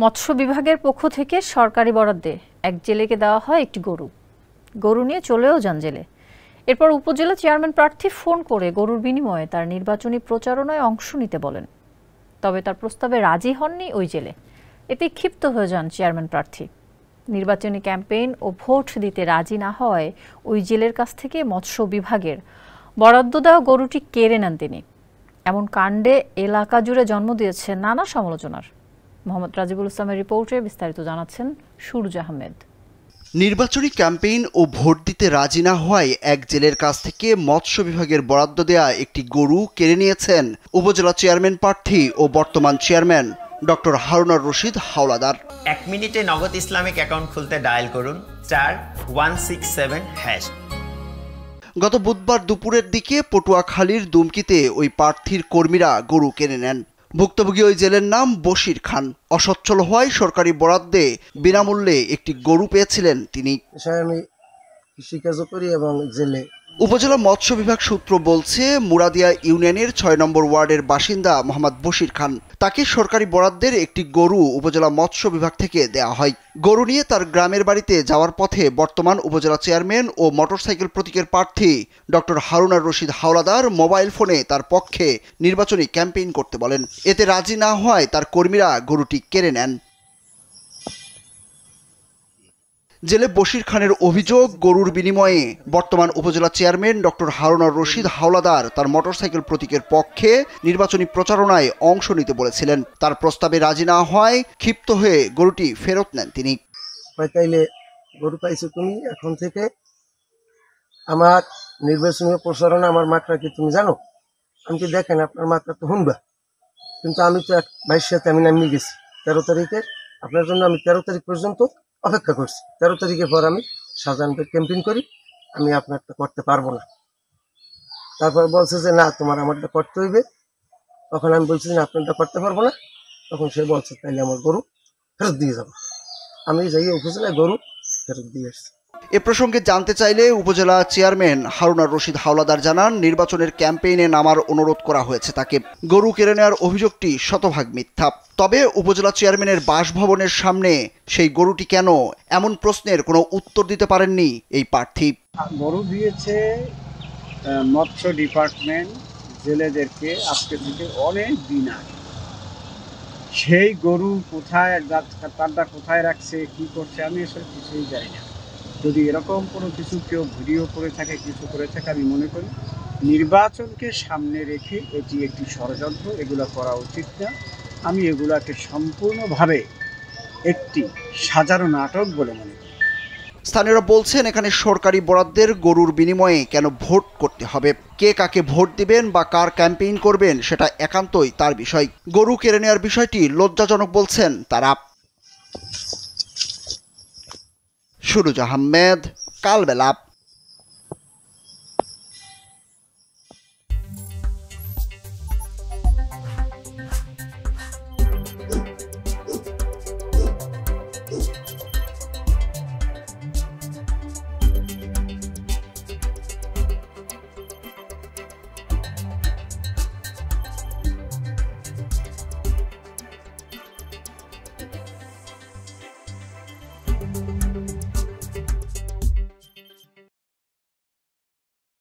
মৎস্য বিভাগের পক্ষ থেকে সরকারি বরাদ্দে এক জেলেকে দেওয়া হয় একটি গরু নিয়ে চলেও যান জেলে। এরপর উপজেলা চেয়ারম্যান প্রার্থী ফোন করে গরুর বিনিময়ে তার নির্বাচনী প্রচারণায় অংশ নিতে বলেন। তবে তার প্রস্তাবে রাজি হননি ওই জেলে। এতে ক্ষিপ্ত হয়ে যান চেয়ারম্যান প্রার্থী। নির্বাচনী ক্যাম্পেইন ও ভোট দিতে রাজি না হওয়ায় ওই জেলের কাছ থেকে মৎস্য বিভাগের বরাদ্দ দেওয়া গরুটি কেড়ে নেন তিনি। এমন কাণ্ডে এলাকা জুড়ে জন্ম দিয়েছে নানা সমালোচনার। মোহাম্মদ রাজিবুল ইসলামের রিপোর্টে বিস্তারিত জানাচ্ছেন সুরজ আহমেদ। নির্বাচনী ক্যাম্পেইন ও ভোট দিতে রাজি না হওয়ায় এক জেলের কাছ থেকে মৎস্য বিভাগের বরাদ্দ দেয়া একটি গরু কেড়ে নিয়েছেন উপজেলা চেয়ারম্যান প্রার্থী ও বর্তমান চেয়ারম্যান ডক্টর হারুনার রশিদ হাওলাদার। 1 মিনিটে নগদ ইসলামিক অ্যাকাউন্ট খুলতে ডায়াল করুন *167#। গত বুধবার দুপুরের দিকে পটুয়াখালীর দুমকিতে ওই প্রার্থীর কর্মীরা গরু কিনে নেন। ভুক্তভোগী ওই জেলের নাম বশির খান। অসচ্ছল হওয়ায় সরকারি বরাদ্দে বিনামূল্যে একটি গরু পেয়েছিলেন তিনি। আমি কৃষিকাজও করি এবং জেলে। উপজেলা মৎস্য বিভাগ সূত্র বলছে, মুরাদিয়া ইউনিয়নের ৬ নম্বর ওয়ার্ডের বাসিন্দা মোহাম্মদ বশির খান। তাকে সরকারি বরাদ্দের একটি গরু উপজেলা মৎস্য বিভাগ থেকে দেওয়া হয়। গরু নিয়ে তার গ্রামের বাড়িতে যাওয়ার পথে বর্তমান উপজেলা চেয়ারম্যান ও মোটরসাইকেল প্রতীকের প্রার্থী ডক্টর হারুনার রশিদ হাওলাদার মোবাইল ফোনে তার পক্ষে নির্বাচনী ক্যাম্পেইন করতে বলেন। এতে রাজি না হওয়ায় তার কর্মীরা গরুটি কেড়ে নেন। জেলে বশির খানের অভিযোগ, গরুর বিনিময়ে বর্তমান উপজেলা চেয়ারম্যান ডক্টর হারুনার রশিদ হাওলাদার তার মোটরসাইকেল প্রতীকের পক্ষে নির্বাচনী প্রচারণায় অংশ নিতে বলেছিলেন। তার প্রস্তাবে রাজি না হওয়ায় ক্ষিপ্ত হয়ে গরুটি ফেরত নেন তিনি। তাইলে গরু পাইছো তুমি, এখন থেকে আমার নির্বাচনী প্রচারণা আমার মাত্রা কি তুমি জানো? আমি কি দেখেন আপনার মাত্রা তো শুনবা, কিন্তু আমি তো এক ভাইয়ের সাথে আমি নামিয়ে গেছি 13 তারিখে। আপনার জন্য আমি 13 তারিখ পর্যন্ত অপেক্ষা করছি। 13 তারিখের পর আমি শাহজাহানপুর ক্যাম্পেইন করি, আমি আপনারটা করতে পারবো না। তারপর বলছে যে না, তোমার আমারটা করতে হইবে। তখন আমি বলছি যে আপনারটা করতে পারবো না। তখন সে বলছে তাইলে আমার গরু ফেরত দিয়ে যাবো। আমি যাই উপজেলায় গরু ফেরত দিয়ে আসছি। এ প্রসঙ্গে জানতে চাইলে উপজেলা চেয়ারম্যান হারুনার রশিদ হাওলাদার জানান, নির্বাচনের ক্যাম্পেইনে নামার অনুরোধ করা হয়েছে তাকে। গরু কেড়ে নেওয়ার অভিযোগটি শতভাগ মিথ্যা। তবে উপজেলা চেয়ারম্যানের বাসভবনের সামনে সেই গরুটি কেন, এমন প্রশ্নের কোনো উত্তর দিতে পারেননি এই প্রার্থী। গরু দিয়েছে মৎস্য ডিপার্টমেন্ট জেলেদেরকে আজকে থেকে অনেক দিন আগে। সেই গরু কোথায় তারটা কোথায় রাখছে, কি করছে, আমি এসব কিছুই জানি না। যদি এরকম কোনো কিছু কেউ ভিডিও করে থাকে, কিছু করে থাকে, আমি মনে করি নির্বাচনকে সামনে রেখে এটি একটি ষড়যন্ত্র, এগুলো করা উচিত না। আমি এগুলাকে সম্পূর্ণভাবে একটি সাজানো নাটক বলে মনে করি। স্থানীয়রা বলছেন, এখানে সরকারি বরাদ্দের গরুর বিনিময়ে কেন ভোট করতে হবে? কে কাকে ভোট দিবেন বা কার ক্যাম্পেইন করবেন সেটা একান্তই তার বিষয়। গরু কেড়ে নেওয়ার বিষয়টি লজ্জাজনক বলছেন তারা। সুরজ আহমেদ, কালবেলা।